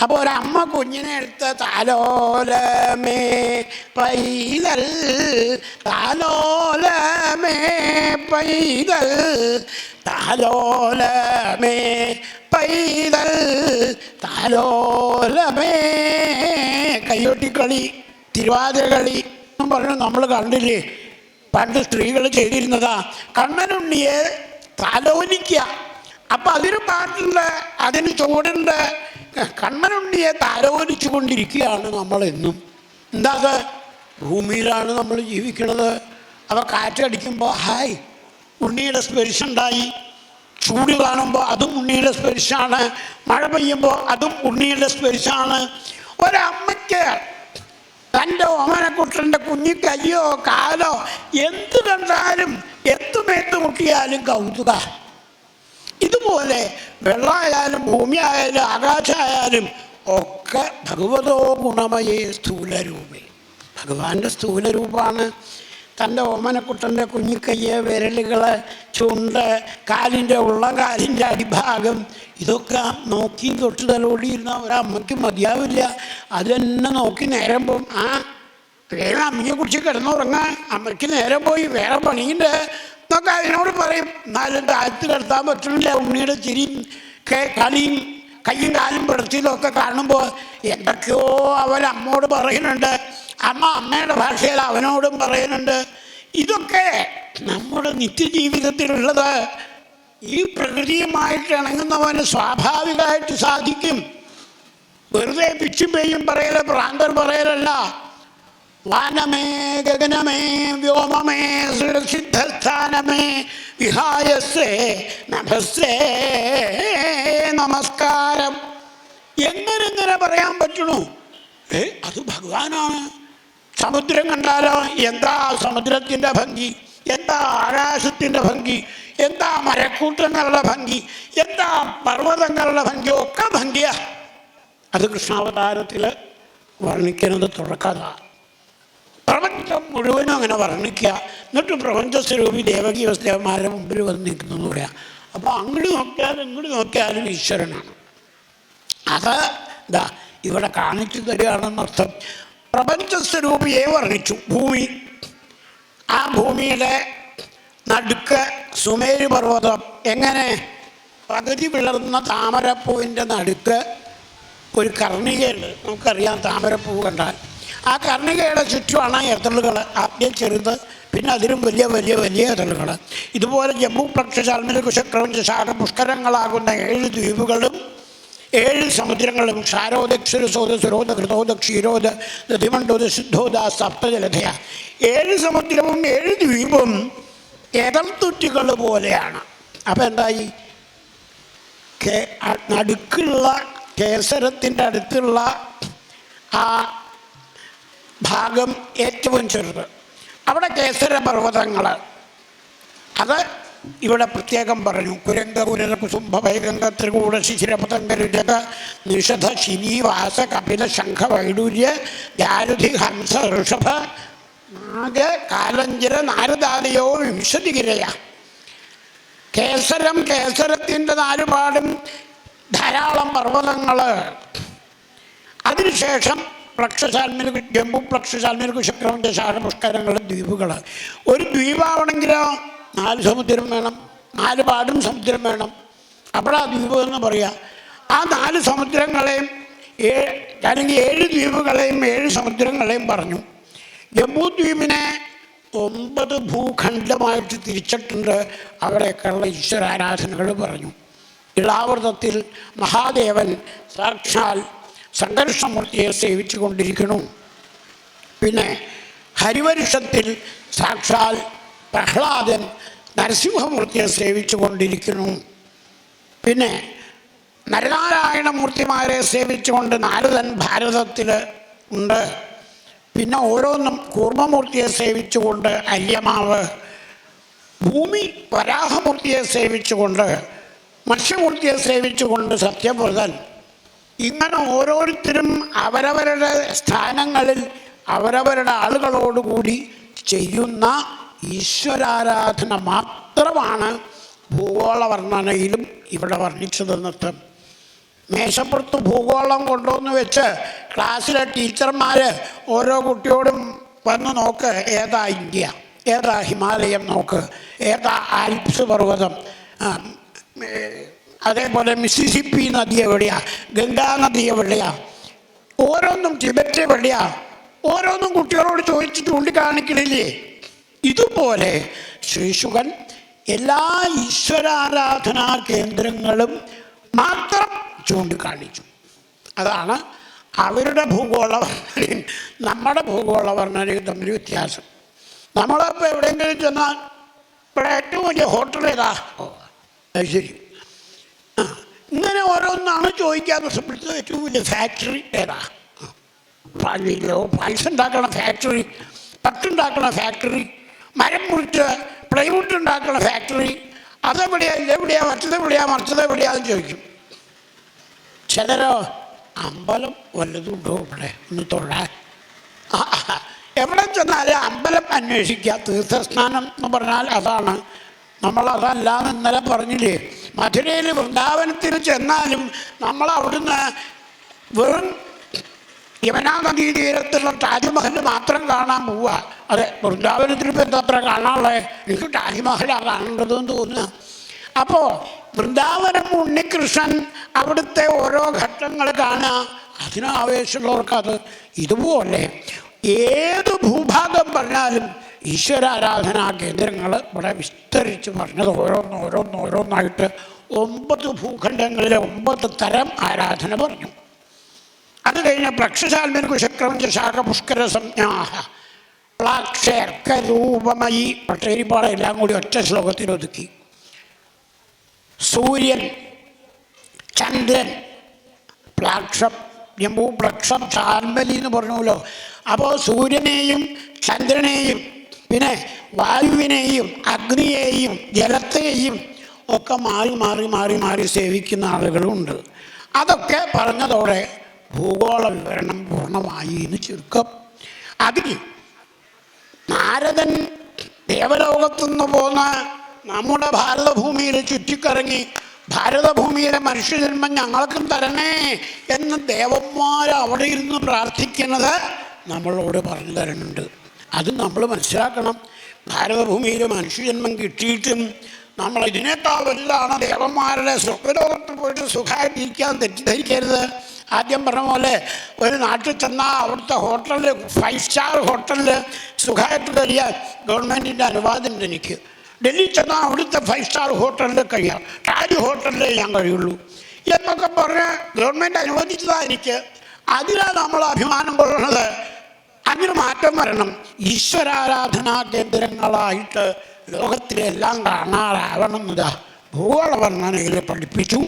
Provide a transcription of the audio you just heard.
അപ്പോൾ ഒരമ്മ കുഞ്ഞിനെ എടുത്ത് താലോലമേ പൈതൽ താലോലമേ പൈതൽ താലോലമേ പൈതൽ താലോലമേ. കയ്യൊട്ടിക്കളി, തിരുവാതിരകളി എന്നും പറഞ്ഞു നമ്മൾ കണ്ടില്ലേ, പണ്ട് സ്ത്രീകൾ ചെയ്തിരുന്നതാ. കണ്ണനുണ്ണിയെ താലോലിക്കുക. അപ്പം അതിന് പാട്ടുണ്ട്, അതിന് ചൂടുണ്ട്. കണ്ണനുണ്ണിയെ താലോലിച്ചു കൊണ്ടിരിക്കുകയാണ് നമ്മളെന്നും. എന്താ അത്? ഭൂമിയിലാണ് നമ്മൾ ജീവിക്കുന്നത്. അവ കാറ്റടിക്കുമ്പോൾ ഹായ് ഉണ്ണിയുടെ സ്പർശമുണ്ടായി, ചൂട് കാണുമ്പോൾ അതും ഉണ്ണിയുടെ സ്പർശമാണ്, മഴ പെയ്യുമ്പോൾ അതും ഉണ്ണിയുടെ സ്പർശമാണ്. ഒരമ്മയ്ക്ക് തൻ്റെ ഓമനക്കുട്ടൻ്റെ കുഞ്ഞി കയ്യോ കാലോ എന്ത് കണ്ടാലും എത്തുമേത്ത് മുട്ടിയാലും കൗതുക. ഇതുപോലെ വെള്ളമായാലും ഭൂമിയായാലും ആകാശമായാലും ഒക്കെ ഭഗവതോ ഗുണമയേ സ്ഥൂലരൂപേ. ഭഗവാന്റെ സ്ഥൂലരൂപമാണ്. തൻ്റെ ഓമനക്കുട്ടൻ്റെ കുഞ്ഞിക്കയ്യ്, വിരലുകൾ, ചുണ്ട്, കാലിൻ്റെ കാലിൻ്റെ അടിഭാഗം, ഇതൊക്കെ നോക്കി തൊട്ട് തലോടിയിരുന്ന ഒരമ്മയ്ക്ക് മതിയാവില്ല. അതെന്നെ നോക്കി നേരം പോവും. വേറെ അമ്മയെ കുറിച്ച് കിടന്നുറങ്ങാൻ, അമ്മയ്ക്ക് നേരം പോയി, വേറെ പണിയുണ്ട് എന്നൊക്കെ അതിനോട് പറയും. എന്നാലും താഴ്ത്ത് കിടത്താൻ പറ്റുന്നില്ല. ഉണ്ണിയുടെ ചിരിയും കളിയും കയ്യും കാലും പിടച്ചിലൊക്കെ കാണുമ്പോൾ എന്തൊക്കെയോ അവരമ്മോട് പറയുന്നുണ്ട്, അമ്മ അമ്മയുടെ ഭാഷയിൽ അവനോടും പറയുന്നുണ്ട്. ഇതൊക്കെ നമ്മുടെ നിത്യജീവിതത്തിലുള്ളത്. ഈ പ്രകൃതിയുമായിട്ട് ഇണങ്ങുന്നവന് സ്വാഭാവികമായിട്ട് സാധിക്കും. വെറുതെ പിച്ചും പെയ്യും പറയല, ഭ്രാന്തർ പറയലല്ല. വാനമേ ഗഗനമേ വ്യോമമേ സിദ്ധസ്ഥാനമേ വിഹായസേ നഭസ്സേ നമസ്കാരം. എങ്ങനെ പറയാൻ പറ്റണു? അത് ഭഗവാനാണ്. സമുദ്രം കണ്ടാലോ എന്താ സമുദ്രത്തിൻ്റെ ഭംഗി, എന്താ ആകാശത്തിൻ്റെ ഭംഗി, എന്താ മരക്കൂട്ടങ്ങളുടെ ഭംഗി, എന്താ പർവ്വതങ്ങളുടെ ഭംഗി, ഒക്കെ ഭംഗിയാ. അത് കൃഷ്ണാവതാരത്തിൽ വർണ്ണിക്കുന്നത് തുടക്കത. പ്രപഞ്ചം മുഴുവനും അങ്ങനെ വർണ്ണിക്കുക. എന്നിട്ട് പ്രപഞ്ചസ്വരൂപി ദേവകി വസുദേവന്മാരുടെ മുമ്പിൽ വന്ന് നിൽക്കുന്നു പറയാം. അപ്പോൾ അങ്ങോട്ട് നോക്കിയാലും ഇങ്ങോട്ട് നോക്കിയാലും ഈശ്വരനാണ്. അത് എന്താ ഇവിടെ കാണിച്ചു തരികയാണെന്നർത്ഥം. പ്രപഞ്ചസ്വരൂപിയെ വർണ്ണിച്ചു. ഭൂമി, ആ ഭൂമിയുടെ നടുക്ക് സുമേരു പർവ്വതം. എങ്ങനെ? പകുതി വിളർന്ന താമരപ്പൂവിൻ്റെ നടുക്ക് ഒരു കർണികയുണ്ട്. നമുക്കറിയാം താമരപ്പൂ കണ്ടാൽ. ആ കർണികയുടെ ചുറ്റുമാണ് എതളുകൾ. ആദ്യം ചെറുത്, പിന്നെ അതിലും വലിയ വലിയ വലിയ എതളുകൾ. ഇതുപോലെ ജമ്മു പക്ഷശാൽമല കുശക്രവഞ്ച ശാഖ പുഷ്കരങ്ങളാകുന്ന 7 ദ്വീപുകളും 7 സമുദ്രങ്ങളും ക്ഷാരോദക്ഷര സോദ സുരോദ കൃതോദ ക്ഷീരോദ ദധിമണ്ഡോദ ശുദ്ധോദ സപ്തജലധയ. 7 സമുദ്രവും 7 ദ്വീപും എതൾത്തുറ്റികൾ പോലെയാണ്. അപ്പം എന്തായി? നടുക്കുള്ള കേസരത്തിൻ്റെ അടുത്തുള്ള ആ ഭാഗം ഏറ്റവും ചെറുത്. അവിടെ കേസര പർവ്വതങ്ങൾ. അത് ഇവിടെ പ്രത്യേകം പറഞ്ഞു. കുരങ്ക കുരര കുസുംഭ വൈകങ്ക ത്രികൂട ശിശിരപതങ്ക രുജക നിഷധ ശിനീവാസ കപില ശംഖ വൈഡൂര്യ ജാരുധി ഹംസ ഋഷഭ നാഗ കാലഞ്ചര നാരദാദിയോ വിംശതിഗിരയ. കേസരം, കേസരത്തിൻ്റെ 4 പാടും ധാരാളം പർവ്വതങ്ങൾ. അതിനുശേഷം പ്ലക്ഷശാൽമല, ജമ്പു പ്ലക്ഷശാൽമല കുശക്രവഞ്ച ശാഖ പുഷ്കരങ്ങൾ, ദ്വീപുകൾ. ഒരു ദ്വീപാവണമെങ്കിലോ 4 സമുദ്രം വേണം, 4 പാടും സമുദ്രം വേണം. അപ്പോഴാ ദ്വീപ് എന്ന് പറയുക. ആ 4 സമുദ്രങ്ങളെയും അല്ലെങ്കിൽ 7 ദ്വീപുകളെയും 7 സമുദ്രങ്ങളെയും പറഞ്ഞു. ജമ്പൂദ്വീപിനെ 9 ഭൂഖണ്ഡമായിട്ട് തിരിച്ചിട്ടുണ്ട്. അവിടെയൊക്കെയുള്ള ഈശ്വരാരാധനകൾ പറഞ്ഞു. ഇളാവൃതത്തിൽ മഹാദേവൻ സാക്ഷാൽ സംഘർഷമൂർത്തിയെ സേവിച്ചു കൊണ്ടിരിക്കുന്നു. പിന്നെ ഹരിവരുഷത്തിൽ സാക്ഷാൽ പ്രഹ്ലാദൻ നരസിംഹമൂർത്തിയെ സേവിച്ചു കൊണ്ടിരിക്കുന്നു. പിന്നെ നരനാരായണമൂർത്തിമാരെ സേവിച്ചുകൊണ്ട് നാരദൻ ഭാരതത്തിൽ ഉണ്ട്. പിന്നെ ഓരോന്നും കൂർമ്മമൂർത്തിയെ സേവിച്ചുകൊണ്ട് അര്യമാവ്, ഭൂമി വരാഹമൂർത്തിയെ സേവിച്ചുകൊണ്ട്, മത്സ്യമൂർത്തിയെ സേവിച്ചുകൊണ്ട് സത്യവ്രതൻ. ഇങ്ങനെ ഓരോരുത്തരും അവരവരുടെ സ്ഥാനങ്ങളിൽ അവരവരുടെ ആളുകളോടുകൂടി ചെയ്യുന്ന ഈശ്വരാരാധന മാത്രമാണ് ഭൂഗോള വർണ്ണനയിലും ഇവിടെ വർണ്ണിച്ചതെന്നർത്ഥം. മേശപ്പുറത്ത് ഭൂഗോളം കൊണ്ടുവന്ന് വെച്ച് ക്ലാസ്സിലെ ടീച്ചർമാർ ഓരോ കുട്ടിയോടും വന്ന് നോക്ക്, ഏതാ ഇന്ത്യ, ഏതാ ഹിമാലയം നോക്ക്, ഏതാ ആൽപ്സ് പർവ്വതം, അതേപോലെ മിസിസിപ്പി നദി എവിടെയാ, ഗംഗാ നദി എവിടെയാ, ഓരോന്നും ടിബറ്റ് എവിടെയാ, ഓരോന്നും കുട്ടികളോട് ചോദിച്ച് ചൂണ്ടിക്കാണിക്കണില്ലേ? ഇതുപോലെ ശ്രീശുകൻ എല്ലാ ഈശ്വരാരാധനാ കേന്ദ്രങ്ങളും മാത്രം ചൂണ്ടിക്കാണിച്ചു. അതാണ് അവരുടെ ഭൂഗോള വർണ്ണനയും നമ്മുടെ ഭൂഗോള വർണ്ണനയും തമ്മിൽ വ്യത്യാസം. നമ്മളിപ്പോൾ എവിടെയെങ്കിലും ചെന്നാൽ ഇവിടെ ഏറ്റവും വലിയ ഹോട്ടൽ ഏതാ, അത് ശരി, ഇങ്ങനെ ഓരോന്നാണ് ചോദിക്കാതെ സമയത്ത് ഏറ്റവും വലിയ ഫാക്ടറി ഏതാ, പായസം ഉണ്ടാക്കണ ഫാക്ടറി, പട്ടുണ്ടാക്കണ ഫാക്ടറി, മരം മുറിച്ച് പ്ലൈവുഡ് ഉണ്ടാക്കണ ഫാക്ടറി, അതെവിടെയാ, ഇതെവിടെയാ, മറിച്ചതെവിടെയാന്ന് ചോദിക്കും. ചിലരോ അമ്പലം വല്ലതുണ്ടോ ഇവിടെ ഒന്ന് തൊഴാൻ, എവിടെ ചെന്നാലും അമ്പലം അന്വേഷിക്കുക. തീർത്ഥസ്നാനം എന്ന് പറഞ്ഞാൽ അതാണ്. നമ്മളതല്ലാന്ന് ഇന്നലെ പറഞ്ഞില്ലേ, മധുരയിൽ വൃന്ദാവനത്തിൽ ചെന്നാലും നമ്മൾ അവിടുന്ന് വെറും യമുനാ നദീ തീരത്തുള്ള താജ്മഹൽ മാത്രം കാണാൻ പോവുക. അതെ, വൃന്ദാവനത്തിൽ ഇപ്പം എന്തത്ര കാണാനുള്ളത്? എനിക്ക് താജ്മഹലാണ് കാണേണ്ടതെന്ന് തോന്നുക. അപ്പോൾ വൃന്ദാവനം ഉണ്ണികൃഷ്ണൻ അവിടുത്തെ ഓരോ ഘട്ടങ്ങൾ കാണുക, അതിന് ആവേശമുള്ളവർക്കത്. ഇതുപോലെ ഏത് ഭൂഭാഗം പറഞ്ഞാലും ഈശ്വരാരാധനാ കേന്ദ്രങ്ങൾ ഇവിടെ വിസ്തരിച്ച് പറഞ്ഞത് ഓരോന്നായിട്ട് 9 ഭൂഖണ്ഡങ്ങളിലെ 9 തരം ആരാധന പറഞ്ഞു. അത് കഴിഞ്ഞ് പ്ലക്ഷശാൽമൻ കുശക്രമഞ്ച ശാഖ പുഷ്കര സംജ്ഞാഹ പ്ലാക്ഷേർക്കരൂപമയി പട്ടേരിപ്പാട് എല്ലാം കൂടി ഒറ്റ ശ്ലോകത്തിൽ ഒതുക്കി. സൂര്യൻ, ചന്ദ്രൻ, പ്ലാക്ഷം, ജംബൂപ്ലക്ഷം, ചാർമലി എന്ന് പറഞ്ഞല്ലോ. അപ്പോൾ സൂര്യനെയും ചന്ദ്രനെയും പിന്നെ വായുവിനെയും അഗ്നിയെയും ജലത്തെയും ഒക്കെ മാറി സേവിക്കുന്ന ആളുകളുണ്ട്. അതൊക്കെ പറഞ്ഞതോടെ ഭൂഗോള വിവരണം പൂർണ്ണമായി എന്ന് ചുരുക്കം. അതിൽ നാരദൻ ദേവലോകത്തുനിന്ന് പോന്ന് നമ്മുടെ ഭാരതഭൂമിയിൽ ചുറ്റിക്കറങ്ങി ഭാരതഭൂമിയിലെ മനുഷ്യജന്മം ഞങ്ങൾക്കും തരണേ എന്ന് ദേവന്മാർ അവിടെ ഇരുന്ന് പ്രാർത്ഥിക്കുന്നത് നമ്മളോട് പറഞ്ഞു തരുന്നുണ്ട്. അത് നമ്മൾ മനസ്സിലാക്കണം. ഭാരതഭൂമിയിൽ മനുഷ്യജന്മം കിട്ടിയിട്ടും നമ്മൾ ഇതിനേക്കാൾ വലുതാണ് ദേവന്മാരുടെ സ്വർഗ്ഗലോകത്ത് പോയിട്ട് സുഖമായിട്ടിരിക്കാൻ തെറ്റിദ്ധരിക്കരുത്. ആദ്യം പറഞ്ഞ പോലെ ഒരു നാട്ടിൽ ചെന്നാൽ അവിടുത്തെ ഹോട്ടലിൽ 5 സ്റ്റാർ ഹോട്ടലിൽ സുഖമായിട്ട് കഴിയാൻ ഗവൺമെൻറ്റിൻ്റെ അനുവാദമുണ്ട് എനിക്ക്. ഡൽഹി ചെന്നാൽ അവിടുത്തെ 5 സ്റ്റാർ ഹോട്ടലിൽ കഴിയാം, താജ് ഹോട്ടലിലേ ഞാൻ കഴിയുള്ളൂ എന്നൊക്കെ പറഞ്ഞ് ഗവൺമെൻറ് അനുവദിച്ചതാണ് എനിക്ക്. അതിലാണ് നമ്മൾ അഭിമാനം കൊള്ളുന്നത്. അങ്ങനെ മാറ്റം വരണം. ഈശ്വരാരാധനാ കേന്ദ്രങ്ങളായിട്ട് ലോകത്തിലെല്ലാം കാണാറാവണം എന്നതാ ഭൂഗോള വർണ്ണനയിൽ പഠിപ്പിച്ചു.